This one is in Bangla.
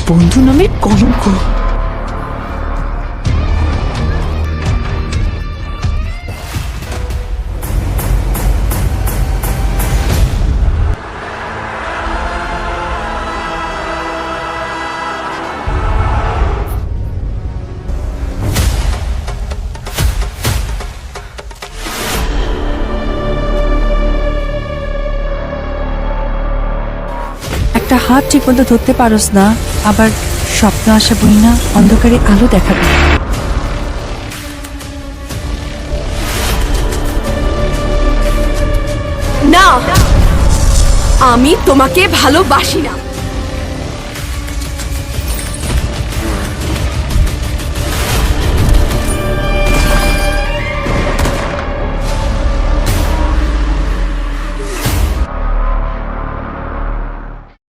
বন্ধু নামের কলঙ্ক। একটা হাত ঠিক মতো ধরতে পারোস না, আবার স্বপ্ন আসা বলি না অন্ধকারে আলো দেখাবে। না, আমি তোমাকে ভালোবাসি না।